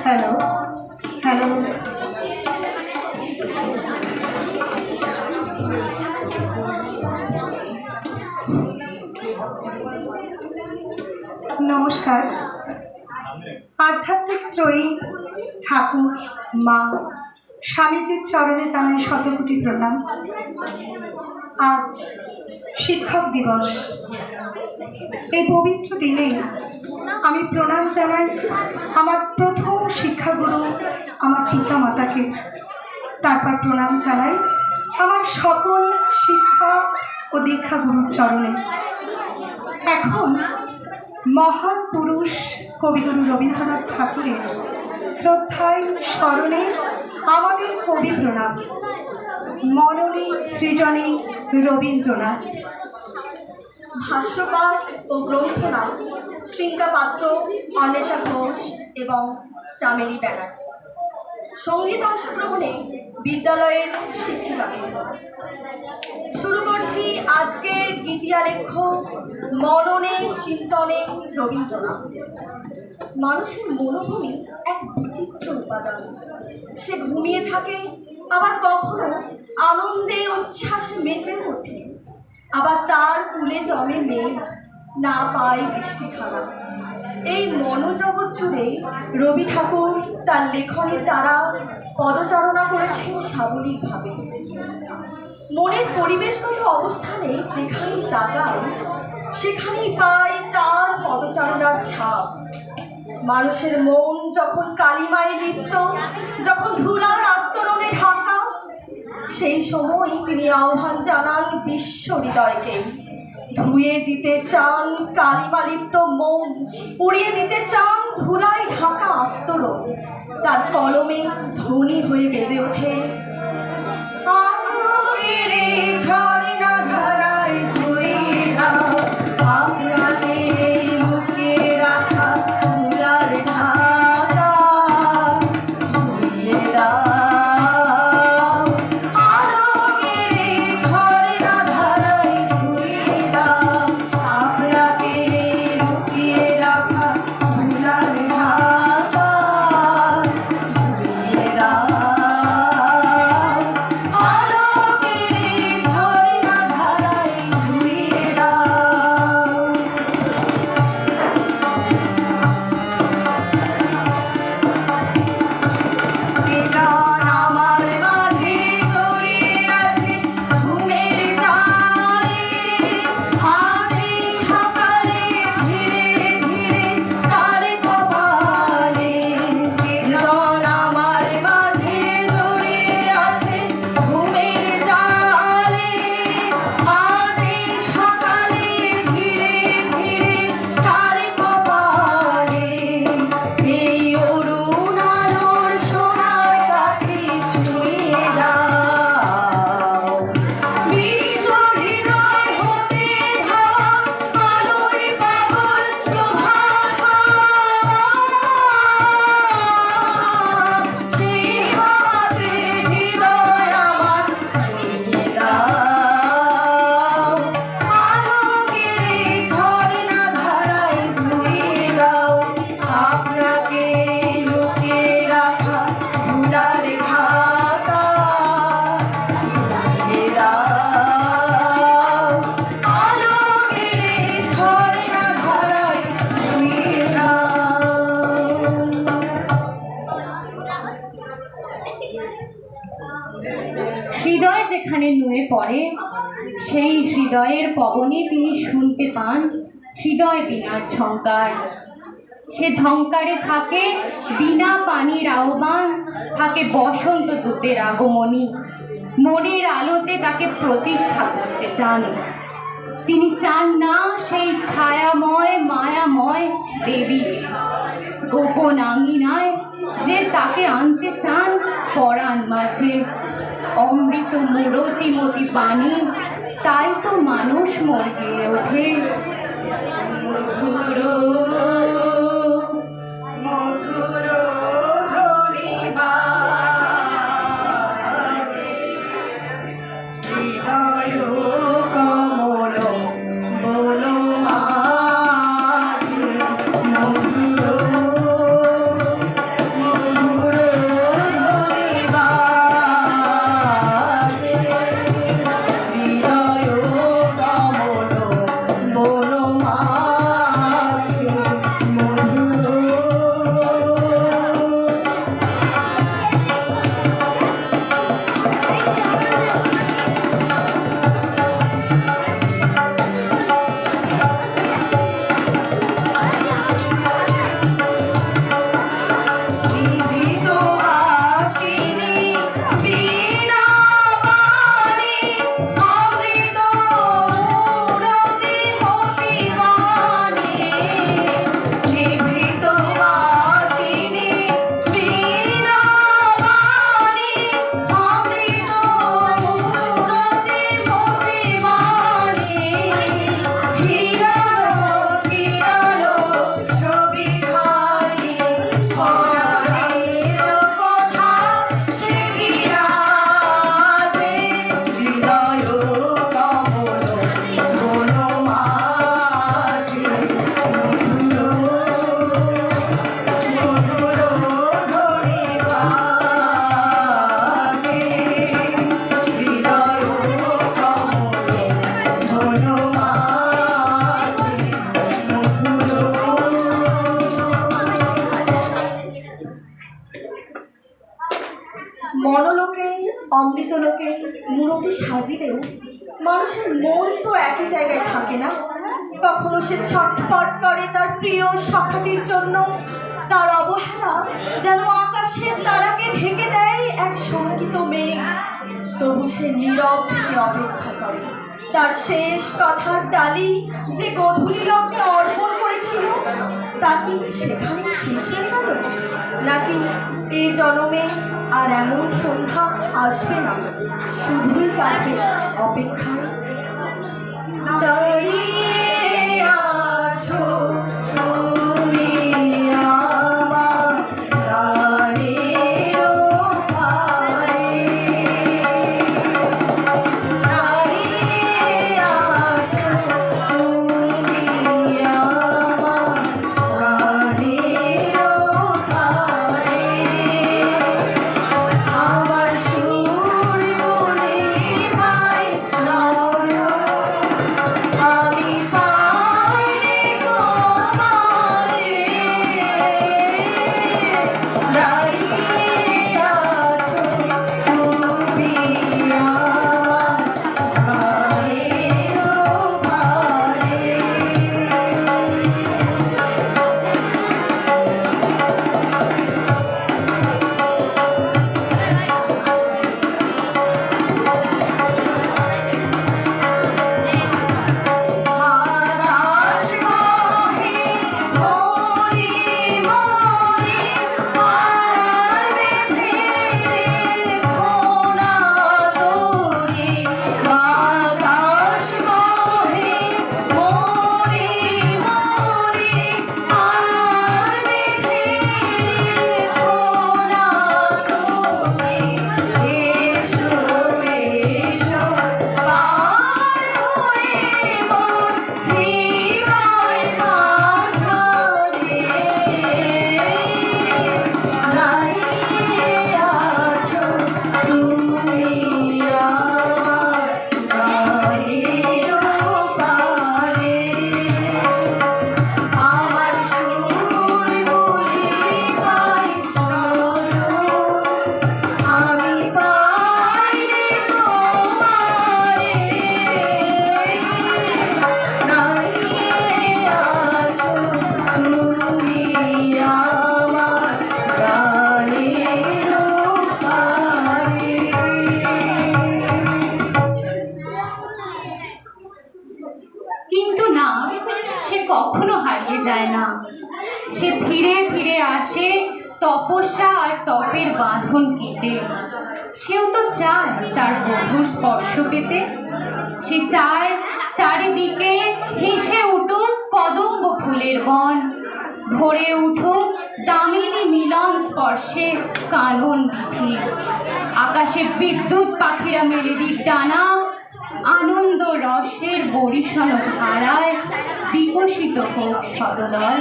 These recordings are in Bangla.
হ্যালো হ্যালো নমস্কার। আধ্যাত্মিক ত্রয়ী ঠাকুর, মা, স্বামীজির চরণে জানাই শতকোটি প্রণাম। আজ শিক্ষক দিবস। এই পবিত্র দিনে আমি প্রণাম জানাই আমার প্রথম শিক্ষাগুরু আমার পিতা মাতাকে। তারপর প্রণাম জানাই আমার সকল শিক্ষা ও দীক্ষাগুরুর চরণে। এখন মহান পুরুষ কবিগুরু রবীন্দ্রনাথ ঠাকুরের শ্রদ্ধায় স্মরণে আমাদের কবি প্রণাম। মননে সৃজনে রবীন্দ্রনাথ। ভাষ্যকার ও গ্রন্থনাথ শৃঙ্গা পাত্র, অন্বেষা ঘোষ এবং চামেলি ব্যানার্জি। সঙ্গীত অংশগ্রহণে বিদ্যালয়ের শিক্ষিকাবৃন্দ। শুরু করছি আজকের গীতিয়ালেখ্য মননে চিন্তনে রবীন্দ্রনাথ। মানুষের মনোভূমি এক বিচিত্র উপাদান। সে ঘুমিয়ে থাকে, আবার কখনো আনন্দে উচ্ছ্বাসে মেতে ওঠে, আবার তার কুলে জমে মেঘ, না পায় বৃষ্টিখানা। এই মনোজগৎ জুড়ে রবি ঠাকুর তার লেখনীর দ্বারা পদচারণা করেছেন সাবলীলভাবে। মনের পরিবেশগত অবস্থানে যেখানেই তাকায় সেখানেই পায় তার পদচারণার ছাপ। মানুষের মন যখন কালিমায় লিপ্ত, যখন ধুলার আস্তরণে ঢাকা, সেই সময় তিনি আহ্বান জানান বিশ্ব হৃদয়কে। ধুয়ে দিতে চান কালিমালিপ্ত মন, উড়িয়ে দিতে চান ধুলায় ঢাকা আস্তরণ। তার কলমে ধ্বনি হয়ে বেজে ওঠে, ঝর্ণা ধারায় ধুয়ে দাও আপনাকে বুকে রাখা ধুলার ঢাকা, ধুয়ে দাও। হৃদয় যেখানে নুয়ে পড়ে সেই হৃদয়ের পবনে তিনি শুনতে পান হৃদয় বীণার ঝঙ্কার। সে ঝঙ্কারে থাকে বিনা পানির আহ্বান, থাকে বসন্ত দূতের আগমনী। মনের আলোতে তাকে প্রতিষ্ঠা করতে চান। তিনি চান না সেই ছায়াময় মায়াময় দেবীকে গোপন আঙিনায়, যে তাকে আনতে চান পরাণ মাঝে। অমৃত মূরতিমতি বাণী, তাই তো মানুষ মন গেয়ে ওঠে। মধুর ধরে বাজে হৃদয় কমল ধনমাছে মনলোকে অমৃতলোকে মূরতি সাজিলেও মানুষের মন তো একই জায়গায় থাকে না। কখনো সে ছটফট করে তার প্রিয় সখাটির জন্য, তার অবহেলা যেন আকাশের তারাকে ঢেকে দেয় এক শঙ্কিত মেঘ। তবু সে নীরব থেকে অপেক্ষা করে তার শেষ কথার ডালি যে গধূলি লগ্নে অর্পণ করেছিল তা কি সেখানে শেষ হয়ে গেল, নাকি এই জনমে আর এমন সন্ধ্যা আসবে না, শুধুই কাটবে অপেক্ষায়। দাঁড়িয়ে আছো তুমি আমার প্রাণের পারে, দাঁড়িয়ে আছো তুমি আমার প্রাণের পারে। আমার সুর বলে পাই ছয়, আমি পাই তোমারে, দাঁড়িয়ে আছো তুমি আমার প্রাণের পারে। আকাশ বহে মরি মরি আর বেঁধে রেখো না দড়ি। আকাশ বহে মরি মরি আর বেঁধে রেখো না দড়ি। এসো এসো পার হয়ে মোর হৃদয় মাঝারে, দাঁড়িয়ে আছো তুমি আমার প্রাণের পারে। আমার সুর বলে পাই চলো, আমি পাই তোমারে, দাঁড়িয়ে আছো তুমি আমার প্রাণের পারে। কিন্তু না, সে কখনো হারিয়ে যায় না। সে ফিরে ফিরে আসে তপস্যা আর তপের বাঁধন কেটে। সেও তো চায় তার বন্ধুর স্পর্শ পেতে। সে চায় চারিদিকে হেসে উঠুক কদম্ব ফুলের বন, ভরে উঠুক দামিনী মিলন স্পর্শে কানন বিধি। আকাশে বিদ্যুৎ পাখিরা মেলে দিক ডানা, আনন্দ রসের বরিশাল ধারায় বিকশিত হোক সদদল।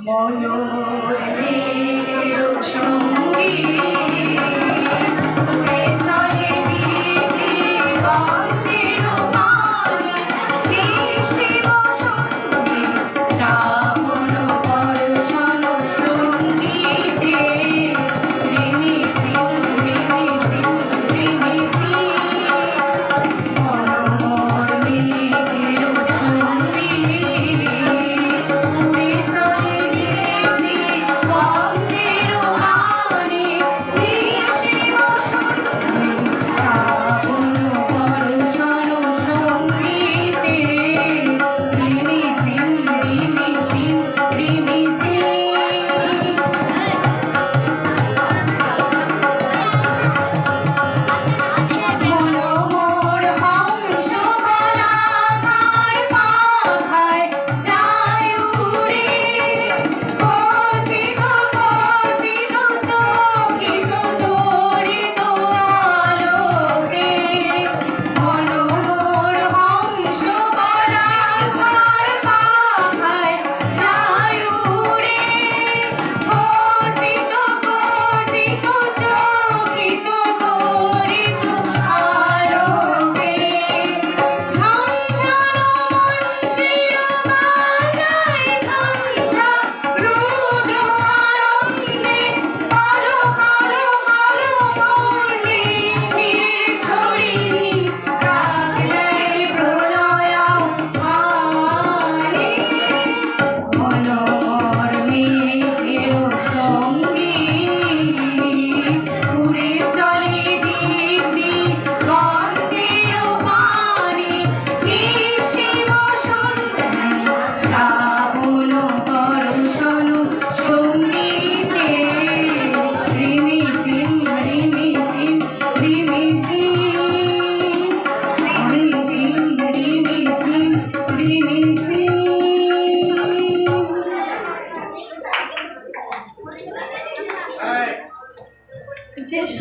মনোহরের সঙ্গী উড়ে চলে দিগন্তের পানে, কৃষি বসন্তে শ্রাবণ বর্ষণ সঙ্গীতে রিমিঝি রিমিঝি রিমিঝি। মনোহর মেঘের সঙ্গী উড়ে চলে দিগন্তের পানে,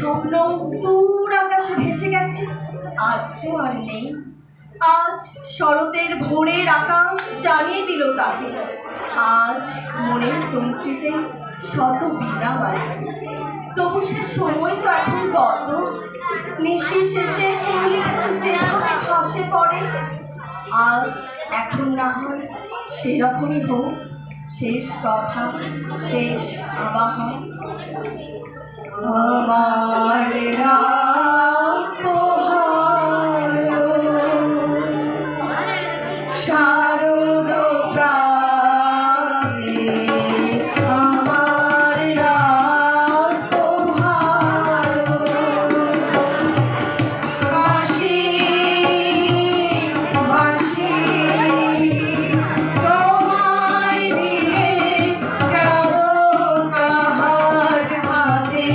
স্বপ্ন দূর আকাশে ভেসে গেছে, আজ তো আর নেই। আজ শরতের ভোরের আকাশ জানিয়ে দিল তাকে, আজ মনের তন্ত্রীতে শত বীণা বাজে। তবু সে সময় তো এখন কত, নিশি শেষে শিউলি ফুল যেভাবে ভাসে পড়ে, আজ এখন না হয় সেরকমই হোক শেষ কথা, শেষ আবাহন। আমার রাত পোহালো, শারদ প্রাতে আমার রাত পোহালো। বাঁশি বাঁশি তোমায় দিয়ে যাব কাহার হাতে,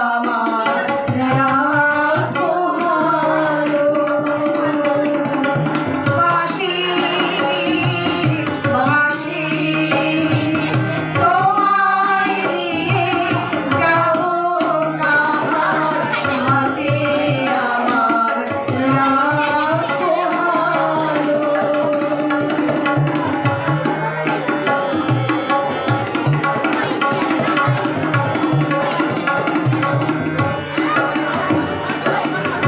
আমার রাত পোহালো। বাঁশি বাঁশি তোমায় দিয়ে যাব কাহার হাতে, আমার রাত পোহালো।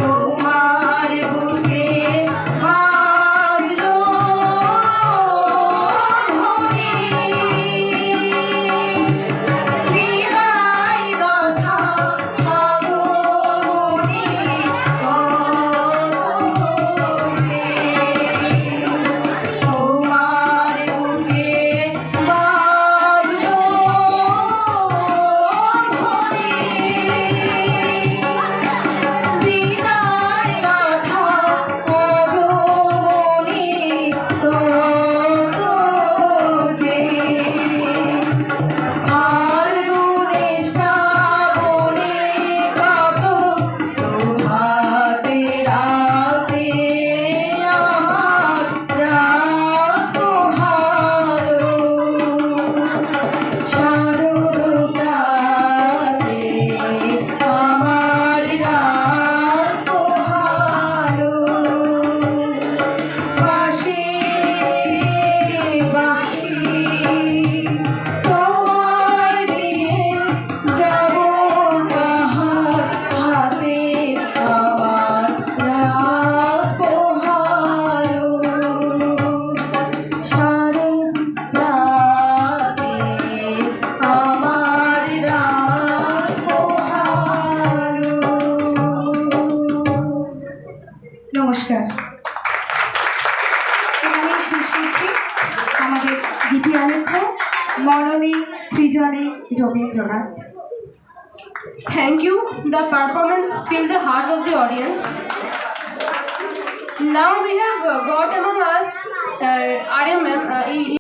তোমার বুকে বাজলো ধ্বনি, বিদায় গাথা আগমনী কত যে। তোমার বুকে বাজলো ধ্বনি, বিদায় গাথা আগমনী কত যে। ফাল্গুনে শ্রাবণে কত প্রভাতে রাতে আমার রাত পোহালো। শারদ প্রাতে আমার রাত পোহালো। বাঁশি বাঁশি তোমায় দিয়ে যাব কাহার হাতে, আমার রাত পোহালো। শারদ প্রাতে আমার রাত পোহালো। নমস্কার। এখানেই শেষ করছি আমাদের গীতি আলেখ্য মরণে সৃজনে Rabindranath. Thank you. The performance filled the heart of the audience. Now we have got among us Arya ma'am.